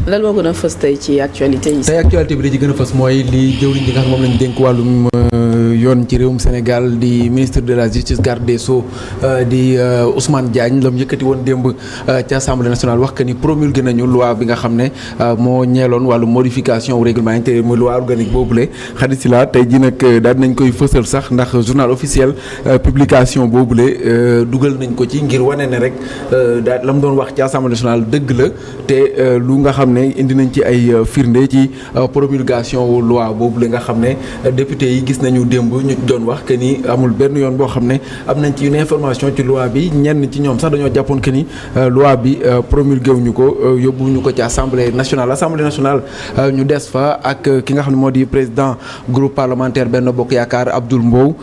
lan moo gën a fës tey ci actualité yi. tey actualité bi da ci gën a fës mooy li jëwriñ ji nga xam moom lañ dénk wàllum yoon ci réewum Sénégal di ministre de la justice garde des sceaux di Ousmane Diagne la mu yëkkati woon démb ci assemblée nationale wax que ni promulgué nañu loi bi nga xam ne moo ñeeloon wàllu modification règlement intérieur muy loi organique boobule xarit si la tey ji nag daal dinañ koy fësal sax ndax journal officiel publication boobule dugal nañ ko ci ngir wane ne rek daal la mu doon wax ci assemblée nationale dëgg la te lu nga xam ne indi nañ ci ay firnde ci promulgation loi boobu la nga xam ne député yi gis nañu démb ñu doon wax que ni amul benn yoon boo xam ne am nañ ci une information ci loi bi ñenn ci ñoom sax dañoo jàppoon que ni loi bi promulgué wuñu ko yóbbuwuñu ko ci assemblée nationale ñu des fa ak ki nga xam ne moo di président groupe parlementaire Benno Bokk Yaakaar Abdoul Mbow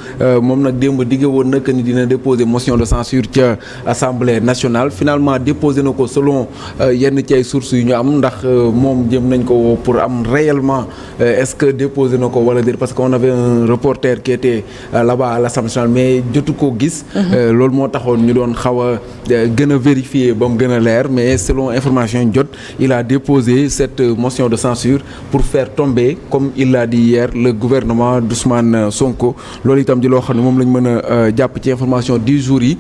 moom nag démb digge woon na que ni dina déposer motion de censure ca assemblée nationale finalement déposé na ko selon yenn ci ay sources yu ñu am ndax moom jëm nañ ko woo pour am réellement est-ce que déposé na ko wala déet parce que on avait un reporter qui était là-bas à l'Assemblée nationale mais jotu ko gis loolu moo taxoon ñu doon xaw a gën a vérifier ba mu gën a leer mais selon information yi jot il a déposé cette motion de censure pour faire tomber comme il l'a dit hier le gouvernement d'Ousmane Sonko loolu itam di loo xam ne moom lañ mën a jàpp ci information 10 jours yi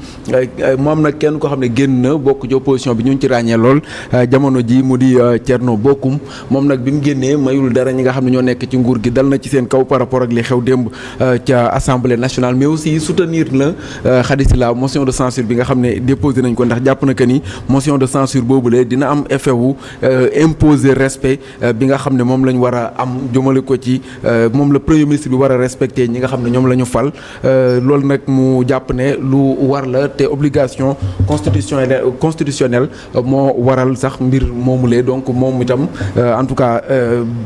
moom nag kenn ko xam ne génn na bokk ci opposition bi ñu ci ràññee lool jamono ji mu di Thierno Bocoum moom nag bi mu génnee mayul dara ñi nga xam ne ñoo nekk ci nguur gi dal na ci seen kaw par rapport ak li xew démb ca assemblée nationale mais aussi soutenir na xadisi la motion de censure bi nga xam ne déposé nañ ko ndax jàpp na que ni motion de censure boobule dina am effet wu imposer respect bi nga xam ne moom lañ war a am jëmale ko ci moom la premier ministre bi war a respecter ñi nga xam ne ñoom la ñu fal loolu nag mu jàpp ne lu war la te obligation constitutionnelle moo waral sax mbir moomulee donc moom itam en tout cas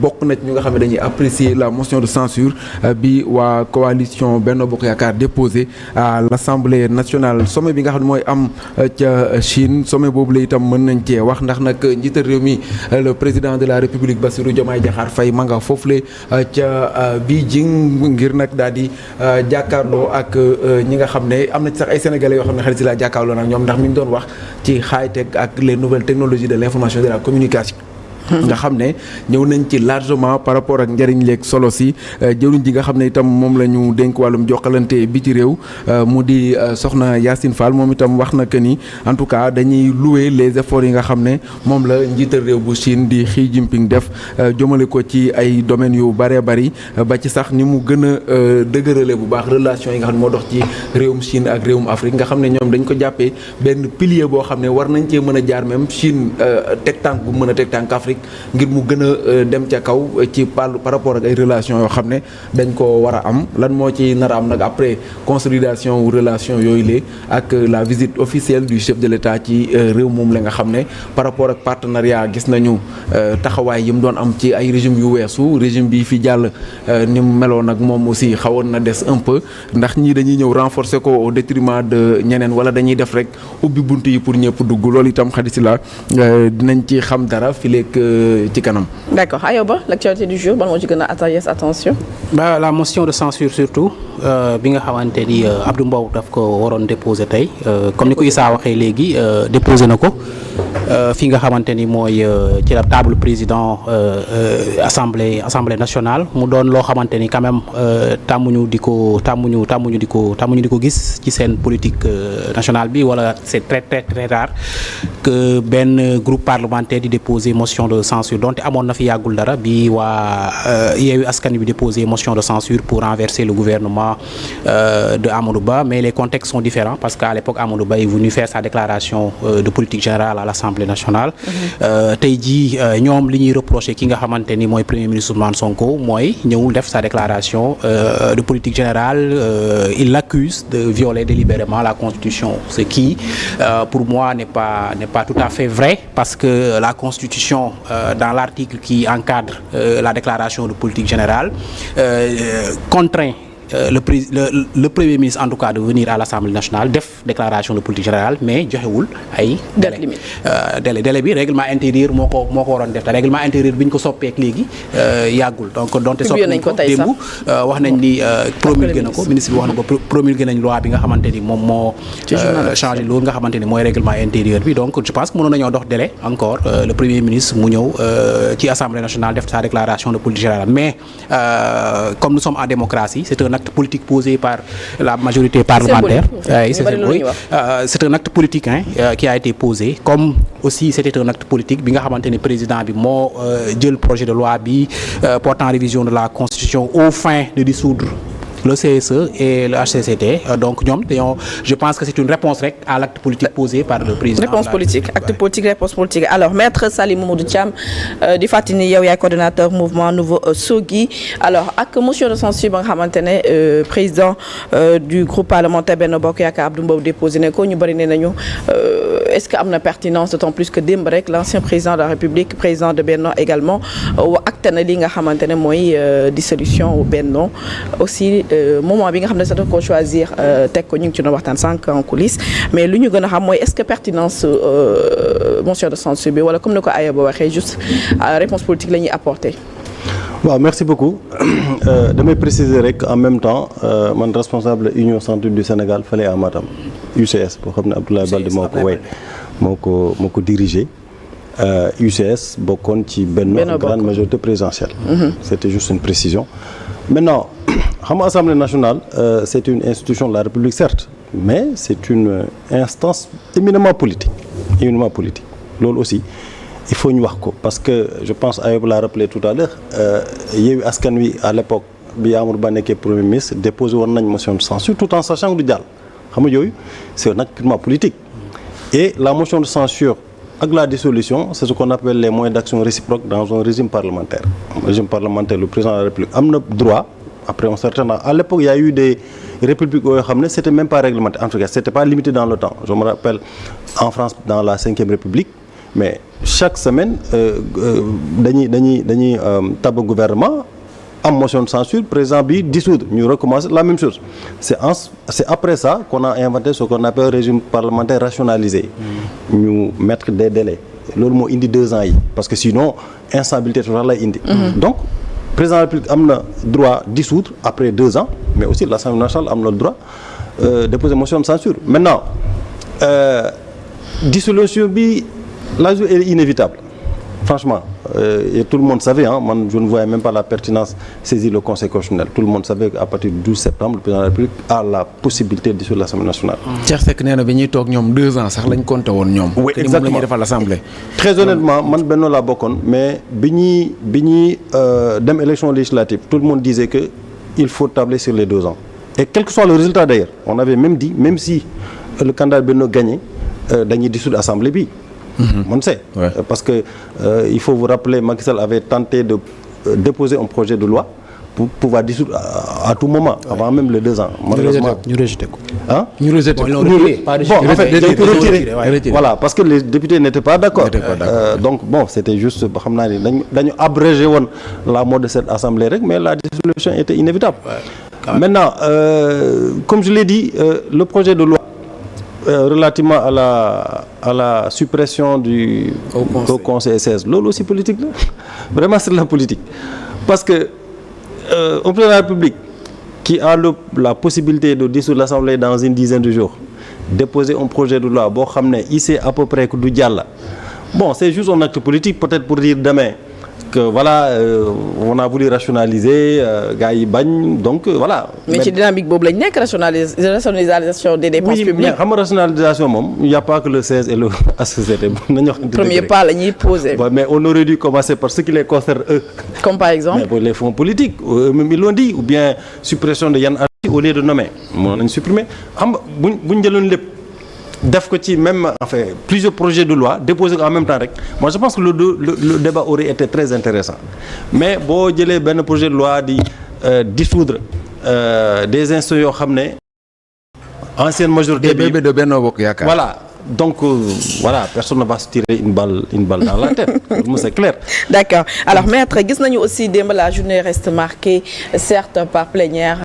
bokk na ci ñu nga xam ne dañuy apprécier la motion de censure bi waa coalition Benno Bokk Yaakaar déposé à l'Assemblée nationale sommet bi nga xam ne mooy am ca Chine sommet boobu la itam mën nañ cee wax ndax nag njiital réew mi le président de la République Bassirou Diomaye Diakhar Faye ma nga foofule ca Beijing ngir nag daal di jàkkaarloo ak ñi nga xam ne am na ci sax ay sénégalais yoo xam ne xarit si laa jàkkaarloo nag ñoom ndax mi ngi doon wax ci high-tech ak les nouvelles technologies de l'information et de la communication nga xam ne ñëw nañ ci largement par rapport ak njëriñ leeg solo si jëwriñ ji nga xam ne itam moom la ñu dénk wàllum jokkalante bi ci réew mu di soxna Yacine Fall moom itam wax na que ni en tout cas dañuy louer les efforts yi nga xam ne moom la njiital réew bu Chine di Xi Jinping def jëmale ko ci ay domaines yu bëree bëri ba ci sax ni mu gën a dëgërale bu baax relation yi nga xam ne moo dox ci réewum Chine ak réewum Afrique nga xam ne ñoom dañ ko jàppee benn pilier boo xam ne war nañ cee mën a jaar même Chine teg tànk bu mën a teg tànk Afrique ngir mu gën a dem ca kaw ci par rapport ak ay relations yoo xam ne dañ ko war a am lan moo ci nar a am nag après consolidation relation yooyu lee ak la visite officielle du chef de l'État ci réew moom la nga xam ne par rapport ak partenariat gis nañu taxawaay yi mu doon am ci ay régime yu weesu régime bi fi jàll ni mu meloon nag moom aussi xawoon na des un peu ndax ñii dañuy ñëw renforcer ko au détriment de ñeneen wala dañuy def rek ubbi bunt yi pour ñëpp dugg loolu itam xadisi la dinañ ci xam dara fileeg ci kanam. D'accord Ayoba l'actualité du jour ban moo ci gën a attirer sa attention. La motion de censure surtout bi nga xamante ni Abdou Mbow daf ko waroon déposer tey comme ni ko Issa waxee léegi déposer na ko fi nga xamante ni mooy ci la table président assemblée nationale mu doon loo xamante ni quand même tàmmuñu di ko gis ci seen politique nationale bi wala c'est très très très rare que benn groupe parlementaire di déposer motion de censure donte amoon na fi yàggul dara bi waa Yewwi Askan Wi déposer motion de censure pour renverser le gouvernement de Amadou Ba mais les contextes sont différents parce qu'à l'époque Amadou Ba est venu faire sa déclaration de politique générale à l'Assemblée nationale tey jii ñoom li ñuy reprocher ki nga xamante ni mooy premier ministre Ousmane Sonko mooy ñëwul def sa déclaration de politique générale il l'accuse de violer délibérément la Constitution ce qui pour moi n'est pas tout à fait vrai parce que la Constitution dans l'article qui encadre la déclaration de politique générale contraint le premier ministre en tout cas de venir à l'Assemblée nationale def déclaration de politique générale mais joxewul ay délai bi règlement intérieur moo ko waroon def te règlement intérieur bi ñu ko soppeek léegi yàggul donc donte soppi nañ ko démb wax nañ ni promulgué na ko ministre bi wax na ko promulgué nañ loi bi nga xamante ni moom moo changé loolu nga xamante ni mooy règlement intérieur bi donc je pense que mënoon nañoo dox délai encore le premier ministre mu ñëw ci Assemblée nationale def sa déclaration de politique générale mais comme nous sommes en démocratie c'est un acte politique posé par la majorité parlementaire c'est un acte politique qui a été posé comme aussi c'était un acte politique bi nga xamante ni président bi moo jël projet de loi bi portant révision de la constitution aux fins de dissoudre le CSE et le HCCT donc ñoom dañoo je pense que c'est une réponse rek à l'acte politique posé par le président. Réponse politique acte politique réponse politique alors maître Saly Mamadou Thiam di fàttali ni yow yaay coordonnateur mouvement nouveau Sogui alors ak motion de censure ba nga xamante ne président du groupe parlementaire Benno Bokk Yaakaar Abdou Mbow déposé ne ko ñu bëri ne nañu est-ce que am na pertinence d'autant plus que démb rek l'ancien président de la République président de Benno également acte na li nga xamante ne mooy dissolution Benno aussi. Moment bi nga xam ne sax dafa ko choisir teg ko ñu ngi ci doon waxtaan sànq en coulisses mais lu ñu gën a xam mooy est-ce que pertinence motion de censure bi wala comme ni ko Aya ba waxee juste réponse politique la ñuy apporter. waaw merci beaucoup damay préciser rek en même temps man responsable Union Centre du Sénégal fële à Matam UCS boo xam ne Abdoulaye Baldé moo ko dirigé UCS bokkoon ci Benno grande majorité présidentielle. C'était juste une précision. Maintenant xam nga Assemblée nationale c'est une institution de la République certes mais c'est une instance éminemment politique loolu aussi il faut ñu wax ko parce que je pense Ayob l'a rappelé tout à l'heure Yewwi Askan Wi à l'époque bi Amadou Ba nekkee premier ministre déposé woon nañ motion de censure tout en sachant que du jàll xam nga yooyu c'est un acte purement politique et la motion de censure ak la dissolution c'est ce qu'on appelle les moyens d'action réciproque dans un régime parlementaire le président de la République am na droit après un certain temps à l'époque il y a eu des républiques yoo xam ne c'était même pas réglementé en tout cas c'était pas limité dans le temps je me rappelle en France dans la 5e République mais chaque semaine dañuy tabb gouvernement am motion de censure président bi dissoudre ñu recommencer la même chose c'est après ça qu'on a inventé ce qu'on appelle régime parlementaire rationalisé ñu mettre des délais loolu moo indi 2 ans yi parce que sinon instabilité totale lay indi donc président de la République am na droit dissoudre après 2 ans mais aussi l'Assemblée nationale am na le droit déposer motion de censure maintenant dissolution bi la jour est inévitable franchement et tout le monde savait man je ne voyais même pas la pertinence saisir le Conseil constitutionnel tout le monde savait qu'à partir du 12 septembre le président de la République a la possibilité de dissoudre l'Assemblée nationale. Cheikh Seck nee na bi ñuy toog ñoom 2 ans sax lañ compté woon ñoom. oui exactement la ñuy defal l'Assemblée. très honnêtement man Benno laa bokkoon mais bi ñuy dem élection législative tout le monde disait que il faut tabler sur les 2 ans et quel que soit le résultat d'ailleurs on avait même dit même si le candidat Benno gagnait dañuy dissoudre Assemblée bi. On sait parce que il faut vous rappeler Macky Sall avait tenté de déposer un projet de loi pour pouvoir dissoudre à tout moment avant même les 2 ans. Malheureusement ñu rejeté ko. ñu rejeté ko. Bon en fait dañ ko retiré voilà parce que les députés n'étaient pas d'accord. Donc bon c'était juste xam naa ni dañu abrégé woon la mort de cette assemblée rek mais la dissolution était inévitable. Maintenant comme je l'ai dit le projet de loi relativement à la suppression du Haut Conseil SS loolu aussi politique la vraiment c'est de la politique parce que un président de la République qui a la possibilité de dissoudre l'Assemblée dans une dizaine de jours déposer un projet de loi boo xam ne il sait à peu près que du jàll bon c'est juste un acte politique peut-être pour dire demain que voilà on a voulu rationaliser gars yi bañ donc voilà. mais ci dynamique boobu lañ nekk rationalisation des dépenses publiques. oui mais xam nga rationalisation moom il y a pas que le 16 et le HCCT. premier pas la ñuy poser. mais on aurait dû commencer par ce qui les concerne eux. comme par exemple. mais pour les fonds politiques même ils l'ont dit ou bien suppression de yenn articles au lieu de nommer mën nañu supprimer xam nga buñ jëloon lépp. def ko ci même enfin plusieurs projets de loi déposés en même temps rek moi je pense que le débat aurait été très intéressant mais boo jëlee benn projet de loi di dissoudre des institutions yoo xam ne ancienne majorité bi de Benno Bokk Yaakaar voilà donc voilà personne ne va se tirer une balle dans la tête loolu c'est clair. D'accord alors maître gis nañu aussi démb la journée reste marquée certes par plénière.